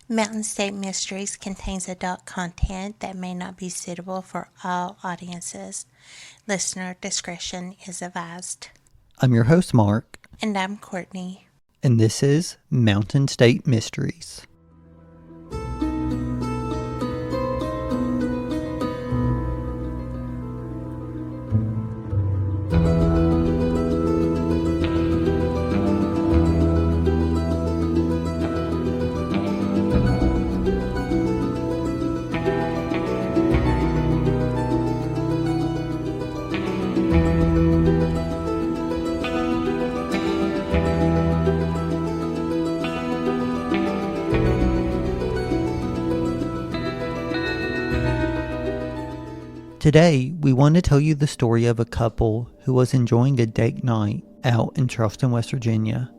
Mountain State Mysteries contains adult content that may not be suitable for all audiences. Listener discretion is advised. I'm your host, Mark. And I'm Courtney. And this is Mountain State Mysteries. Today, we want to tell you the story of a couple who was enjoying a date night out in Charleston, West Virginia.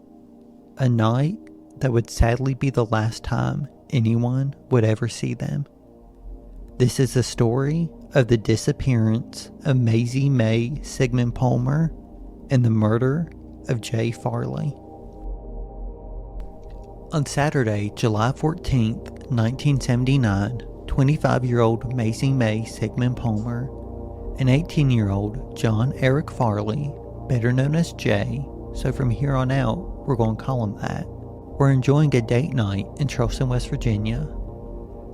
A night that would sadly be the last time anyone would ever see them. This is the story of the disappearance of Mazie Mae Sigmon-Palmer and the murder of Jay Farley. On Saturday, July 14th, 1979, 25-year-old Mazie Mae Sigmon-Palmer and 18-year-old John Eric Farley, better known as Jay, so from here on out we're going to call him that, were enjoying a date night in Charleston, West Virginia.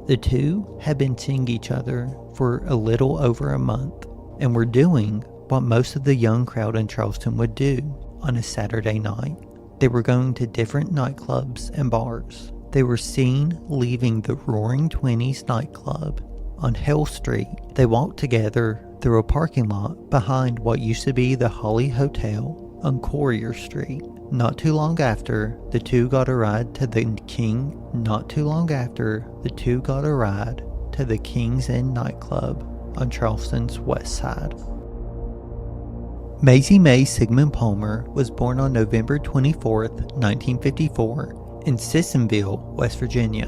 The two had been seeing each other for a little over a month and were doing what most of the young crowd in Charleston would do on a Saturday night. They were going to different nightclubs and bars. They were seen leaving the Roaring Twenties nightclub on Hill Street. They walked together through a parking lot behind what used to be the Holly Hotel on Courier Street. Not too long after, the two got a ride to the King's Inn nightclub on Charleston's west side. Mazie Mae Sigmon-Palmer was born on November 24th, 1954, in Sissonville, West Virginia.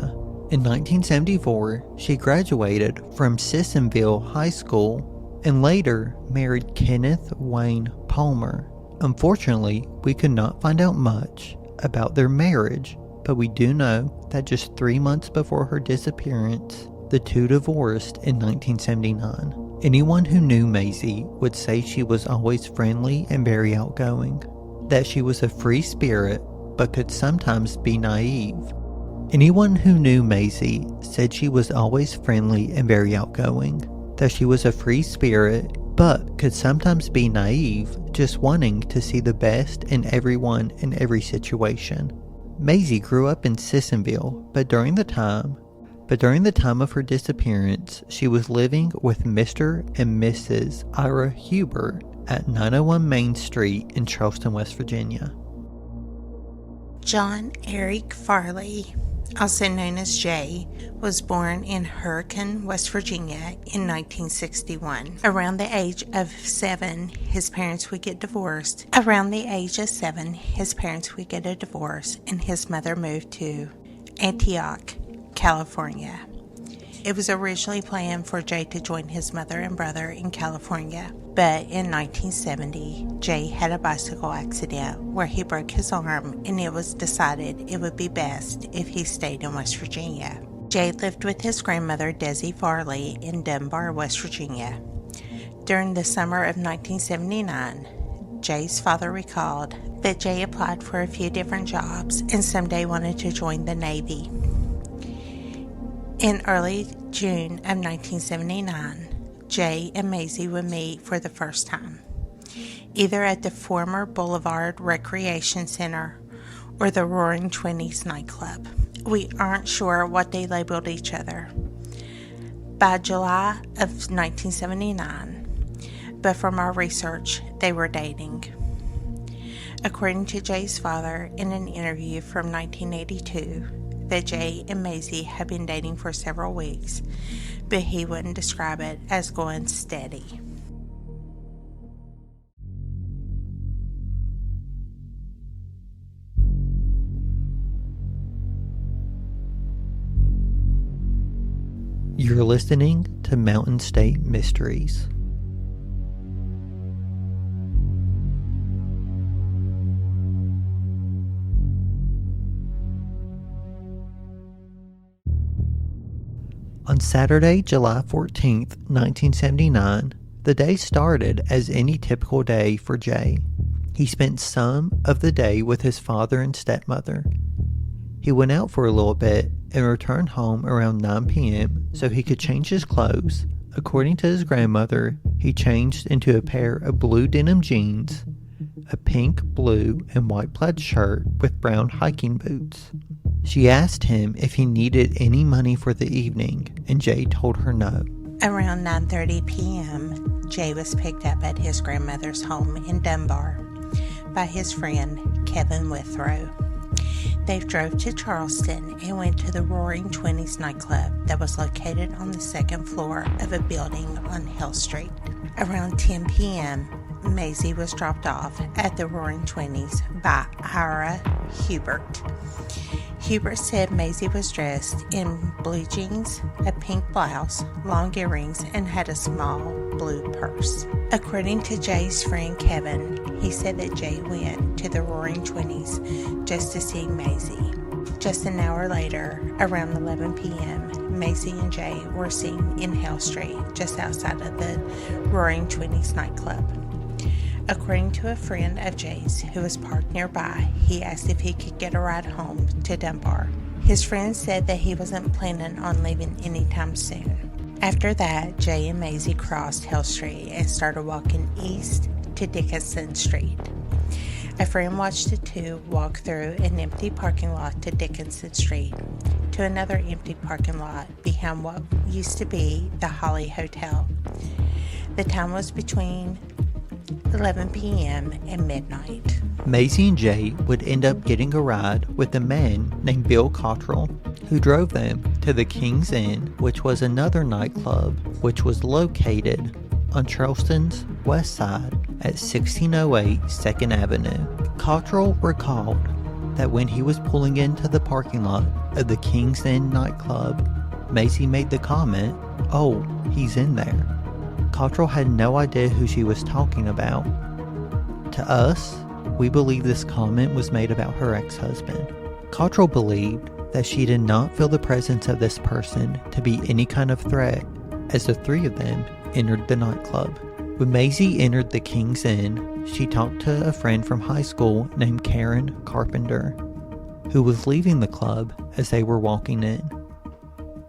In 1974, she graduated from Sissonville High School and later married Kenneth Wayne Palmer. Unfortunately, we could not find out much about their marriage, but we do know that just 3 months before her disappearance, the two divorced in 1979. Anyone who knew Mazie would say she was always friendly and very outgoing, that she was a free spirit but could sometimes be naive. Anyone who knew Mazie said she was always friendly and very outgoing, that she was a free spirit but could sometimes be naive, just wanting to see the best in everyone in every situation. Mazie grew up in Sissonville, but during the time of her disappearance, she was living with Mr. and Mrs. Ira Huber at 901 Main Street in Charleston, West Virginia. John Eric Farley, also known as Jay, was born in Hurricane, West Virginia in 1961. Around the age of 7, his parents would get divorced. and his mother moved to Antioch, California. It was originally planned for Jay to join his mother and brother in California, but in 1970, Jay had a bicycle accident where he broke his arm, and it was decided it would be best if he stayed in West Virginia. Jay lived with his grandmother, Desi Farley, in Dunbar, West Virginia. During the summer of 1979, Jay's father recalled that Jay applied for a few different jobs and someday wanted to join the Navy. In early June of 1979, Jay and Mazie would meet for the first time, either at the former Boulevard Recreation Center or the Roaring Twenties nightclub. We aren't sure what they labeled each other by July of 1979, but from our research, they were dating. According to Jay's father in an interview from 1982, that Jay and Mazie had been dating for several weeks, but he wouldn't describe it as going steady. You're listening to Mountain State Mysteries. On Saturday, July 14th, 1979, the day started as any typical day for Jay. He spent some of the day with his father and stepmother. He went out for a little bit and returned home around 9 p.m. so he could change his clothes. According to his grandmother, he changed into a pair of blue denim jeans, a pink, blue, and white plaid shirt with brown hiking boots. She asked him if he needed any money for the evening, and Jay told her no. Around 9:30 p.m., Jay was picked up at his grandmother's home in Dunbar by his friend Kevin Withrow. They drove to Charleston and went to the Roaring Twenties nightclub that was located on the second floor of a building on Hill Street. Around 10 p.m., Mazie was dropped off at the Roaring Twenties by Ira Hubert. Hubert said Mazie was dressed in blue jeans, a pink blouse, long earrings, and had a small blue purse. According to Jay's friend Kevin, he said that Jay went to the Roaring Twenties just to see Mazie. Just an hour later, around 11 p.m., Mazie and Jay were seen in Hill Street, just outside of the Roaring Twenties nightclub. According to a friend of Jay's who was parked nearby, he asked if he could get a ride home to Dunbar. His friend said that he wasn't planning on leaving anytime soon. After that, Jay and Mazie crossed Hill Street and started walking east to Dickinson Street. A friend watched the two walk through an empty parking lot to Dickinson Street to another empty parking lot behind what used to be the Holly Hotel. The time was between 11 p.m. and midnight. Mazie and Jay would end up getting a ride with a man named Bill Cottrell, who drove them to the King's Inn, which was another nightclub which was located on Charleston's west side at 1608 2nd Avenue. Cottrell recalled that when he was pulling into the parking lot of the King's Inn nightclub, Mazie made the comment, "Oh, he's in there." Cottrell had no idea who she was talking about. To us, we believe this comment was made about her ex-husband. Cottrell believed that she did not feel the presence of this person to be any kind of threat as the three of them entered the nightclub. When Mazie entered the King's Inn, she talked to a friend from high school named Karen Carpenter, who was leaving the club as they were walking in.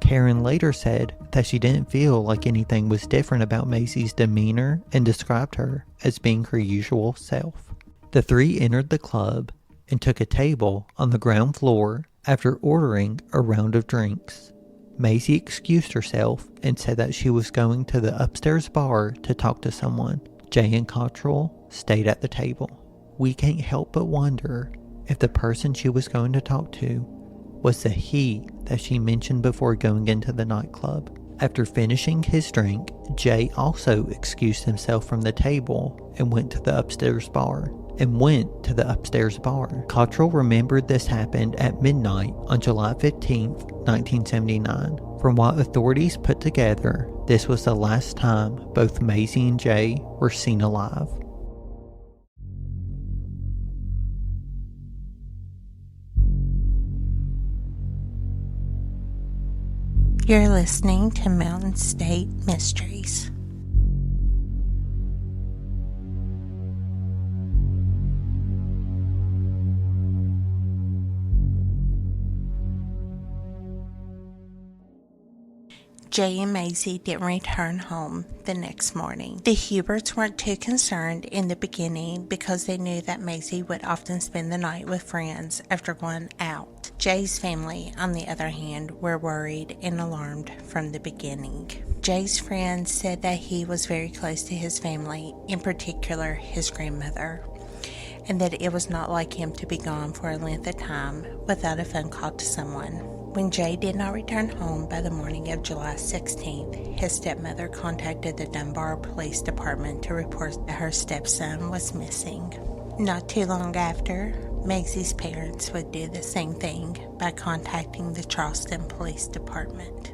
Karen later said that she didn't feel like anything was different about Mazie's demeanor and described her as being her usual self. The three entered the club and took a table on the ground floor after ordering a round of drinks. Mazie excused herself and said that she was going to the upstairs bar to talk to someone. Jay and Cottrell stayed at the table. We can't help but wonder if the person she was going to talk to was the he that she mentioned before going into the nightclub. After finishing his drink, Jay also excused himself from the table and went to the upstairs bar. Cottrell remembered this happened at midnight on July 15th, 1979. From what authorities put together, this was the last time both Mazie and Jay were seen alive. You're listening to Mountain State Mysteries. Jay and Mazie didn't return home the next morning. The Huberts weren't too concerned in the beginning because they knew that Mazie would often spend the night with friends after going out. Jay's family, on the other hand, were worried and alarmed from the beginning. Jay's friend said that he was very close to his family, in particular his grandmother, and that it was not like him to be gone for a length of time without a phone call to someone. When Jay did not return home by the morning of July 16th, his stepmother contacted the Dunbar Police Department to report that her stepson was missing. Not too long after, Mazie's parents would do the same thing by contacting the Charleston Police Department.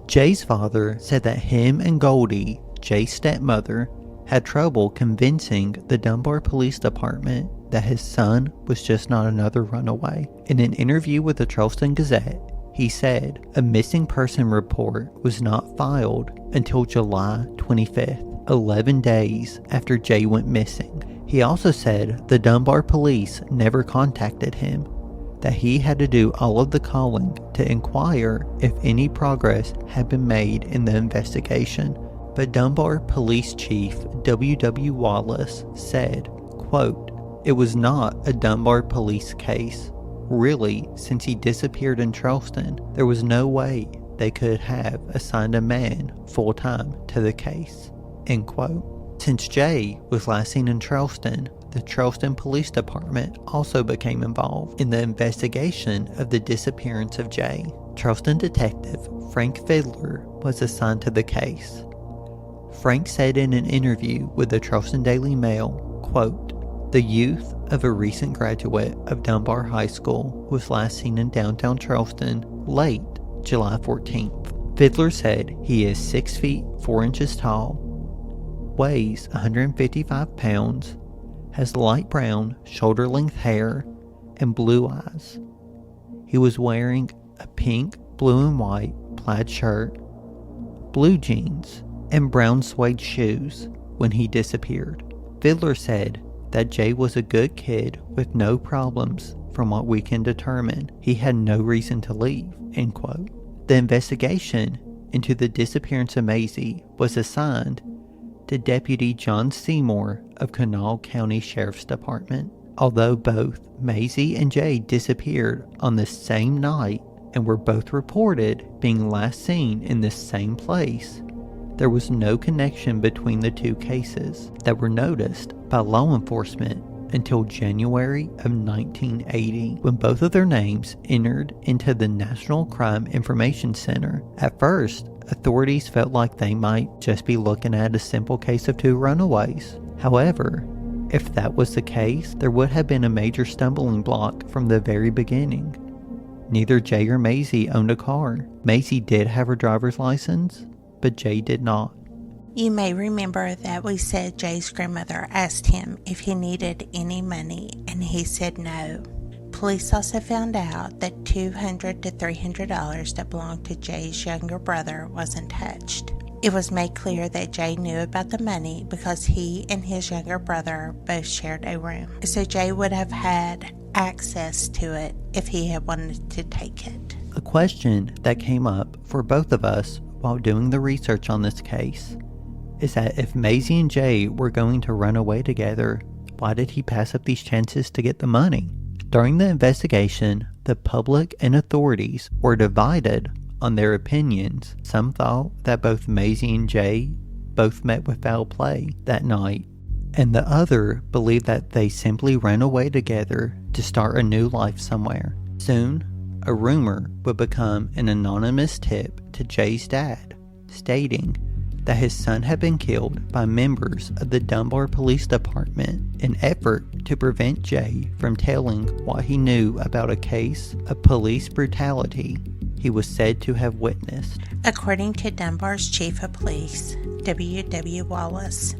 Jay's father said that him and Gauley, Jay's stepmother, had trouble convincing the Dunbar Police Department that his son was just not another runaway. In an interview with the Charleston Gazette, He said a missing person report was not filed until July 25th, 11 days after Jay went missing. He also said the Dunbar police never contacted him, that he had to do all of the calling to inquire if any progress had been made in the investigation. But Dunbar Police Chief W.W. Wallace said, quote, "It was not a Dunbar police case. Really, since he disappeared in Charleston, there was no way they could have assigned a man full-time to the case." End quote. Since Jay was last seen in Charleston, the Charleston Police Department also became involved in the investigation of the disappearance of Jay. Charleston detective Frank Fiddler was assigned to the case. Frank said in an interview with the Charleston Daily Mail, quote, "The youth of a recent graduate of Dunbar High School was last seen in downtown Charleston late July 14th. Fiddler said he is 6 feet 4 inches tall, weighs 155 pounds, has light brown shoulder-length hair, and blue eyes. He was wearing a pink, blue, and white plaid shirt, blue jeans, and brown suede shoes when he disappeared." Fiddler said that Jay was a good kid with no problems from what we can determine. He had no reason to leave, end quote. The investigation into the disappearance of Mazie was assigned to Deputy John Seymour of Kanawha County Sheriff's Department. Although both Mazie and Jay disappeared on the same night and were both reported being last seen in the same place, there was no connection between the two cases that were noticed by law enforcement until January of 1980, when both of their names entered into the National Crime Information Center. At first, authorities felt like they might just be looking at a simple case of two runaways. However, if that was the case, there would have been a major stumbling block from the very beginning. Neither Jay or Mazie owned a car. Mazie did have her driver's license, but Jay did not. You may remember that we said Jay's grandmother asked him if he needed any money, and he said no. Police also found out that $200 to $300 that belonged to Jay's younger brother wasn't touched. It was made clear that Jay knew about the money because he and his younger brother both shared a room. So Jay would have had access to it if he had wanted to take it. A question that came up for both of us while doing the research on this case is that if Mazie and Jay were going to run away together, why did he pass up these chances to get the money? During the investigation, the public and authorities were divided on their opinions. Some thought that both Mazie and Jay both met with foul play that night, and the other believed that they simply ran away together to start a new life somewhere. Soon, a rumor would become an anonymous tip to Jay's dad, stating that his son had been killed by members of the Dunbar Police Department in an effort to prevent Jay from telling what he knew about a case of police brutality he was said to have witnessed. According to Dunbar's chief of police, W.W. Wallace,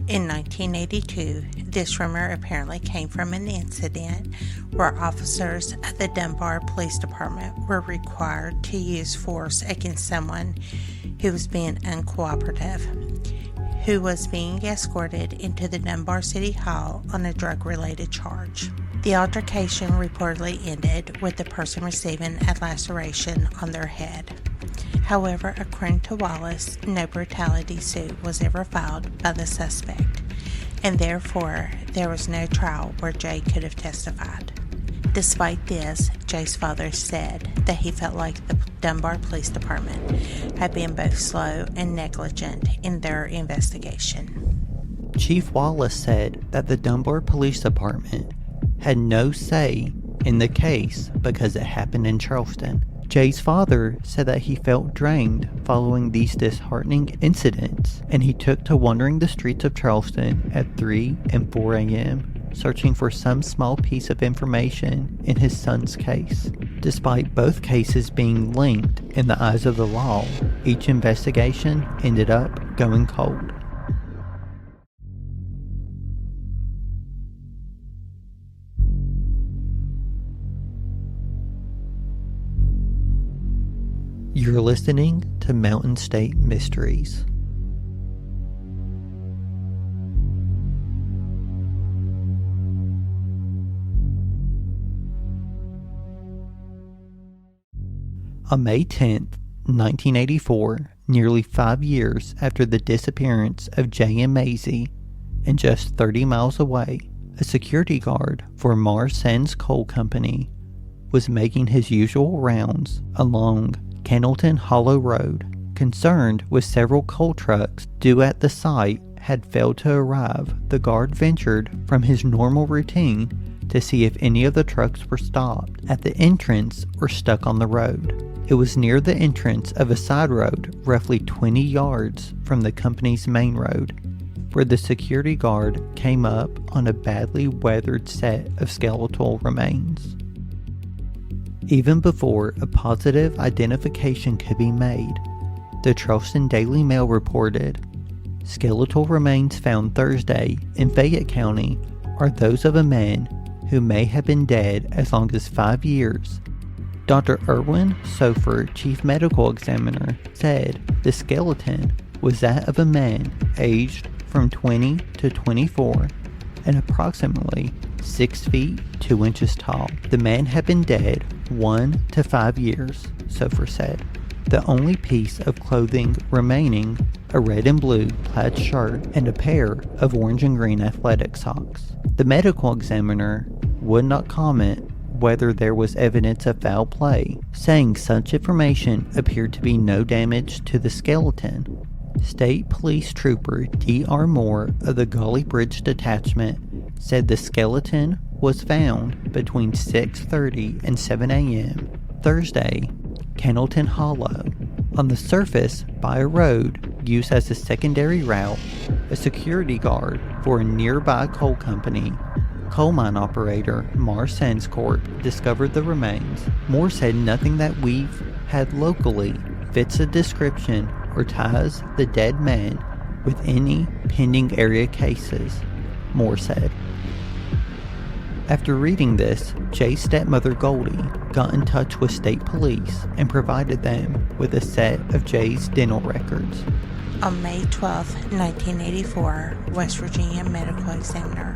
in 1982, this rumor apparently came from an incident where officers of the Dunbar Police Department were required to use force against someone who was being uncooperative, who was being escorted into the Dunbar City Hall on a drug-related charge. The altercation reportedly ended with the person receiving a laceration on their head. However, according to Wallace, no brutality suit was ever filed by the suspect, and therefore there was no trial where Jay could have testified. Despite this, Jay's father said that he felt like the Dunbar Police Department had been both slow and negligent in their investigation. Chief Wallace said that the Dunbar Police Department had no say in the case because it happened in Charleston. Jay's father said that he felt drained following these disheartening incidents, and he took to wandering the streets of Charleston at 3 and 4 a.m., searching for some small piece of information in his son's case. Despite both cases being linked in the eyes of the law, each investigation ended up going cold. You're listening to Mountain State Mysteries. On May 10th, 1984, nearly 5 years after the disappearance of Jay and Mazie, and just 30 miles away, a security guard for Mars Sands Coal Company was making his usual rounds along Kennelton Hollow Road. Concerned with several coal trucks due at the site had failed to arrive, the guard ventured from his normal routine to see if any of the trucks were stopped at the entrance or stuck on the road. It was near the entrance of a side road roughly 20 yards from the company's main road, where the security guard came up on a badly weathered set of skeletal remains. Even before a positive identification could be made, the Charleston Daily Mail reported, skeletal remains found Thursday in Fayette County are those of a man who may have been dead as long as 5 years. Dr. Erwin Sofer, chief medical examiner, said the skeleton was that of a man aged from 20 to 24 and approximately 6 feet 2 inches tall. The man had been dead 1 to 5 years, Sofer said. The only piece of clothing remaining, a red and blue plaid shirt and a pair of orange and green athletic socks. The medical examiner would not comment whether there was evidence of foul play, saying such information appeared to be no damage to the skeleton. State Police Trooper D.R. Moore of the Gauley Bridge Detachment said the skeleton was found between 6:30 and 7 a.m. Thursday, Kennelton Hollow. On the surface, by a road used as a secondary route, a security guard for a nearby coal company, coal mine operator Mars Sands Corp, discovered the remains. Moore said nothing that we've had locally fits the description or ties the dead man with any pending area cases, Moore said. After reading this, Jay's stepmother Gauley got in touch with state police and provided them with a set of Jay's dental records. On May 12, 1984, West Virginia medical examiner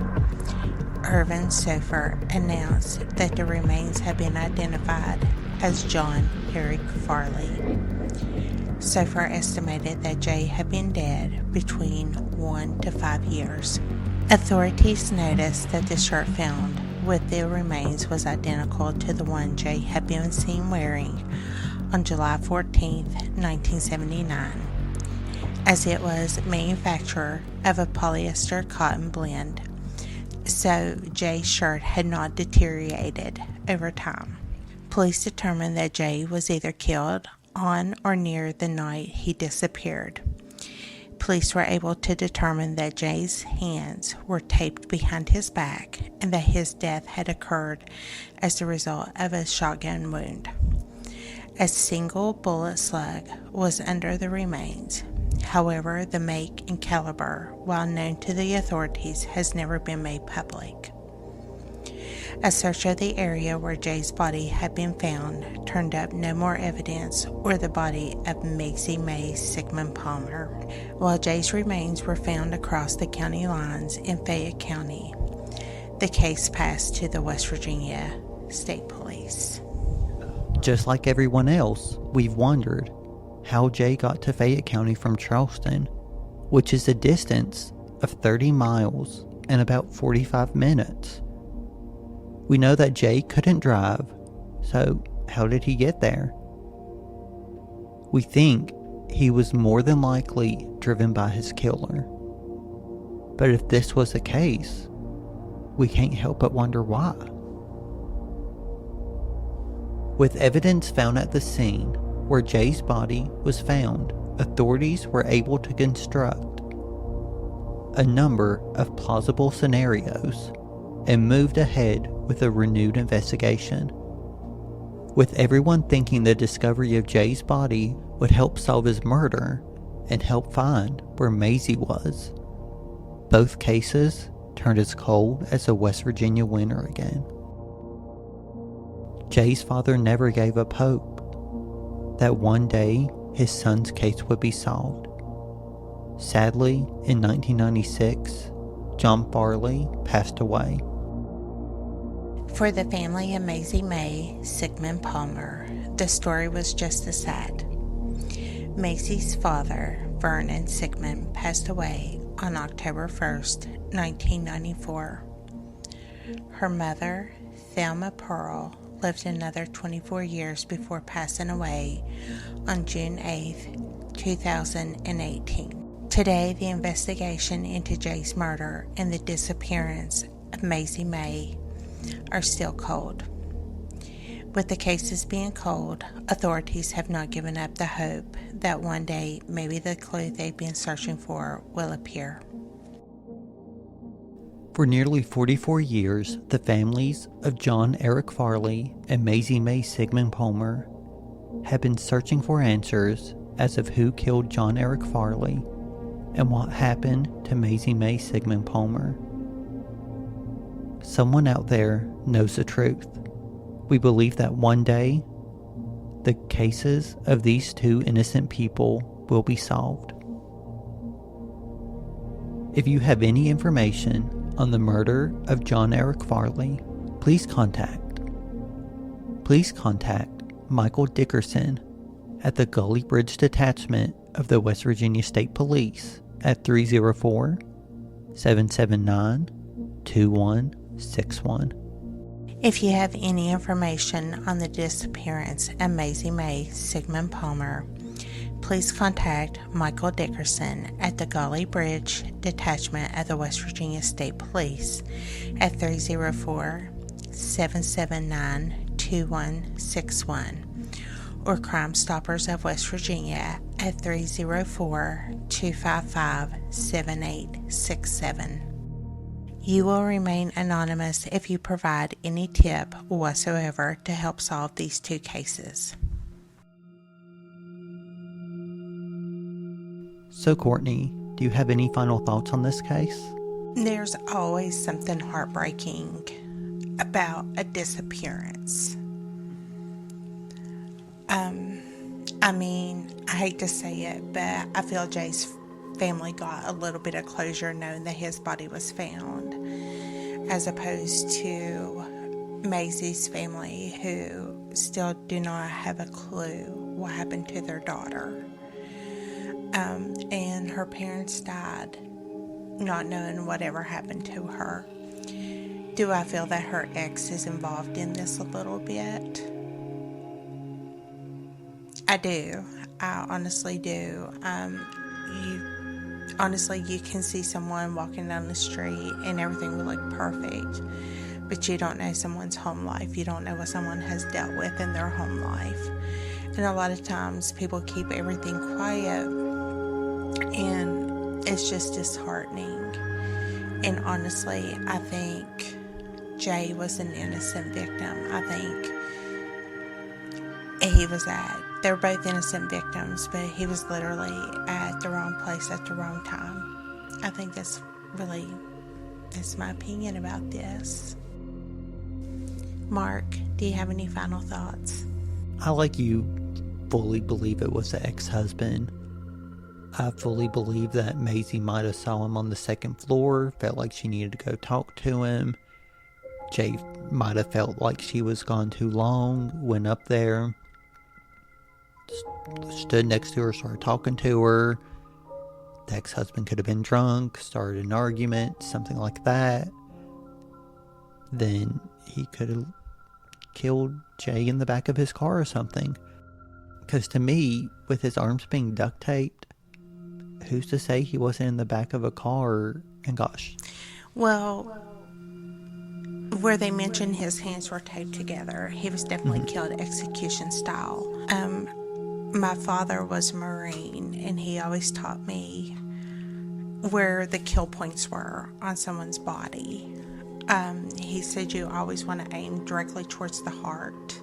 Irvin Sofer announced that the remains had been identified as John Eric Farley. Sofer estimated that Jay had been dead between 1 to 5 years. Authorities noticed that the shirt found with the remains was identical to the one Jay had been seen wearing on July 14, 1979, as it was manufacturer of a polyester cotton blend, so Jay's shirt had not deteriorated over time. Police determined that Jay was either killed on or near the night he disappeared. Police were able to determine that Jay's hands were taped behind his back and that his death had occurred as a result of a shotgun wound. A single bullet slug was under the remains. However, the make and caliber, while known to the authorities, has never been made public. A search of the area where Jay's body had been found turned up no more evidence or the body of Mazie Mae Sigmon-Palmer, while Jay's remains were found across the county lines in Fayette County. The case passed to the West Virginia State Police. Just like everyone else, we've wondered how Jay got to Fayette County from Charleston, which is a distance of 30 miles and about 45 minutes. We know that Jay couldn't drive, so how did he get there? We think he was more than likely driven by his killer. But if this was the case, we can't help but wonder why. With evidence found at the scene where Jay's body was found, authorities were able to construct a number of plausible scenarios and moved ahead with a renewed investigation. With everyone thinking the discovery of Jay's body would help solve his murder and help find where Mazie was, both cases turned as cold as a West Virginia winter again. Jay's father never gave up hope, that one day his son's case would be solved. Sadly, in 1996, John Farley passed away. For the family of Mazie Mae Sigmon-Palmer, the story was just as sad. Mazie's father, Vernon Sigmon, passed away on October 1st, 1994. Her mother, Thelma Pearl, lived another 24 years before passing away on June 8th, 2018. Today, the investigation into Jay's murder and the disappearance of Mazie Mae are still cold. With the cases being cold, authorities have not given up the hope that one day maybe the clue they've been searching for will appear. For nearly 44 years, the families of John Eric Farley and Mazie Mae Sigmon-Palmer have been searching for answers as of who killed John Eric Farley and what happened to Mazie Mae Sigmon-Palmer. Someone out there knows the truth. We believe that one day, the cases of these two innocent people will be solved. If you have any information on the murder of John Eric Farley, please contact Michal Dickerson at the Gauley Bridge Detachment of the West Virginia State Police at 304-779-2161. If you have any information on the disappearance of Mazie Mae Sigmon-Palmer, please contact Michal Dickerson at the Gauley Bridge Detachment of the West Virginia State Police at 304-779-2161 or Crime Stoppers of West Virginia at 304-255-7867. You will remain anonymous if you provide any tip whatsoever to help solve these two cases. So, Courtney, do you have any final thoughts on this case? There's always something heartbreaking about a disappearance. I hate to say it, but I feel Jay's family got a little bit of closure knowing that his body was found, as opposed to Mazie's family, who still do not have a clue what happened to their daughter. And her parents died not knowing whatever happened to her. Do I feel that her ex is involved in this a little bit? I do. I honestly do. You can see someone walking down the street and everything will look perfect, but you don't know someone's home life. You don't know what someone has dealt with in their home life. And a lot of times people keep everything quiet, and it's just disheartening. And honestly, I think Jay was an innocent victim. I think they were both innocent victims, but he was literally at the wrong place at the wrong time. I think that's my opinion about this. Mark, do you have any final thoughts? I, like you, fully believe it was the ex-husband. I fully believe that Mazie might have saw him on the second floor, felt like she needed to go talk to him. Jay might have felt like she was gone too long, went up there, stood next to her, started talking to her. The ex-husband could have been drunk, started an argument, something like that. Then he could have killed Jay in the back of his car or something. Because to me, with his arms being duct taped, who's to say he wasn't in the back of a car and gosh. Well, where they mentioned his hands were taped together, he was definitely killed execution style. My father was a Marine, and he always taught me where the kill points were on someone's body. He said you always want to aim directly towards the heart,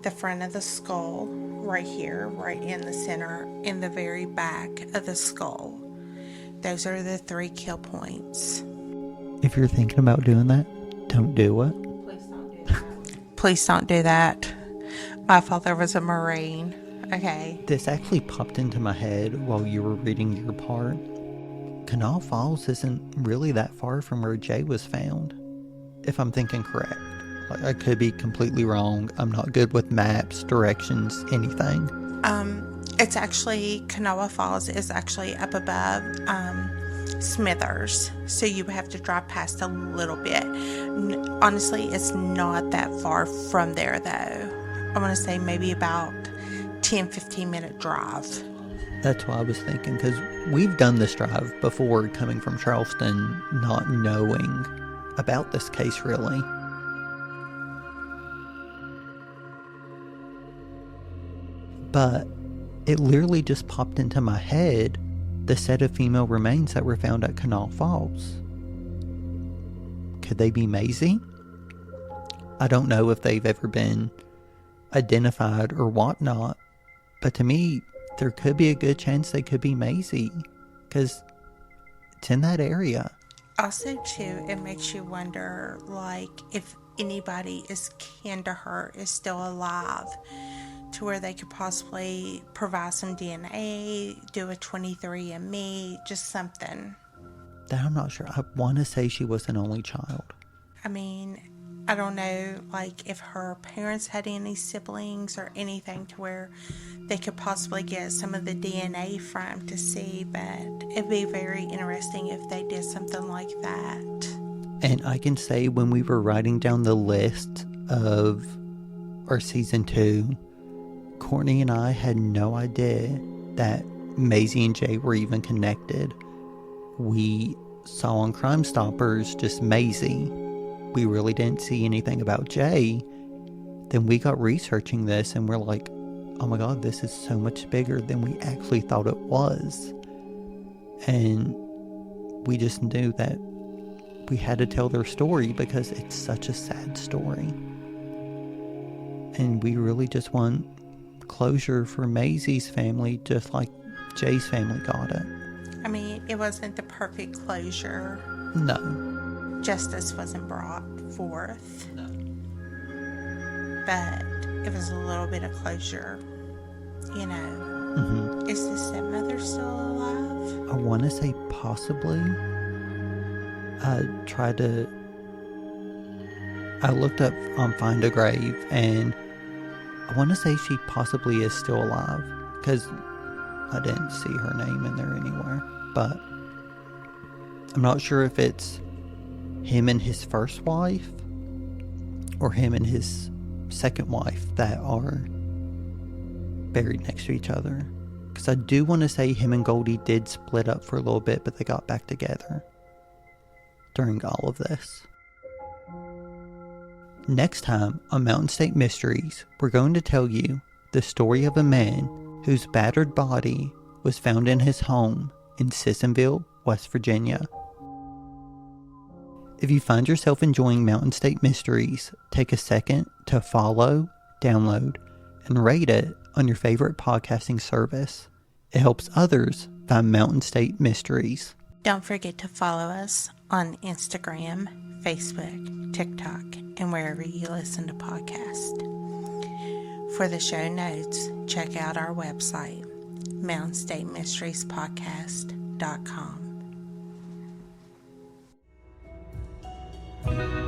the front of the skull, right here, right in the center, in the very back of the skull. Those are the 3 kill points. If you're thinking about doing that, don't do it. Please don't do that. My father was a Marine. Okay. This actually popped into my head while you were reading your part. Kanawha Falls isn't really that far from where Jay was found, if I'm thinking correct. Like, I could be completely wrong. I'm not good with maps, directions, anything. It's actually, Kanawha Falls is actually up above Smithers, so you have to drive past a little bit. Honestly, it's not that far from there, though. I want to say maybe about 10-15 minute drive. That's what I was thinking, because we've done this drive before, coming from Charleston, not knowing about this case really. But it literally just popped into my head, the set of female remains that were found at Kanawha Falls. Could they be Mazie? I don't know if they've ever been identified or whatnot, but to me, there could be a good chance they could be Mazie, because it's in that area. Also, too, it makes you wonder, like, if anybody is kin to her is still alive, to where they could possibly provide some DNA, do a 23andMe, just something. That I'm not sure. I want to say she was an only child. I mean, I don't know, like, if her parents had any siblings or anything to where they could possibly get some of the DNA from to see, but it'd be very interesting if they did something like that. And I can say, when we were writing down the list of our season 2, Courtney and I had no idea that Mazie and Jay were even connected. We saw on Crime Stoppers just Mazie. We really didn't see anything about Jay. Then we got researching this and we're like, oh my god, this is so much bigger than we actually thought it was. And we just knew that we had to tell their story because it's such a sad story. And we really just want closure for Mazie's family, just like Jay's family got it. I mean, it wasn't the perfect closure. No. Justice wasn't brought forth. No. But it was a little bit of closure, you know. Mm-hmm. Is the stepmother still alive? I want to say possibly. I looked up on Find a Grave, and I want to say she possibly is still alive, because I didn't see her name in there anywhere. But I'm not sure if it's him and his first wife, or him and his second wife that are buried next to each other. Because I do want to say him and Goldie did split up for a little bit, but they got back together during all of this. Next time on Mountain State Mysteries, we're going to tell you the story of a man whose battered body was found in his home in Sissonville, West Virginia. If you find yourself enjoying Mountain State Mysteries, take a second to follow, download, and rate it on your favorite podcasting service. It helps others find Mountain State Mysteries. Don't forget to follow us on Instagram, Facebook, TikTok, and wherever you listen to podcasts. For the show notes, check out our website, mountainstatemysteriespodcast.com.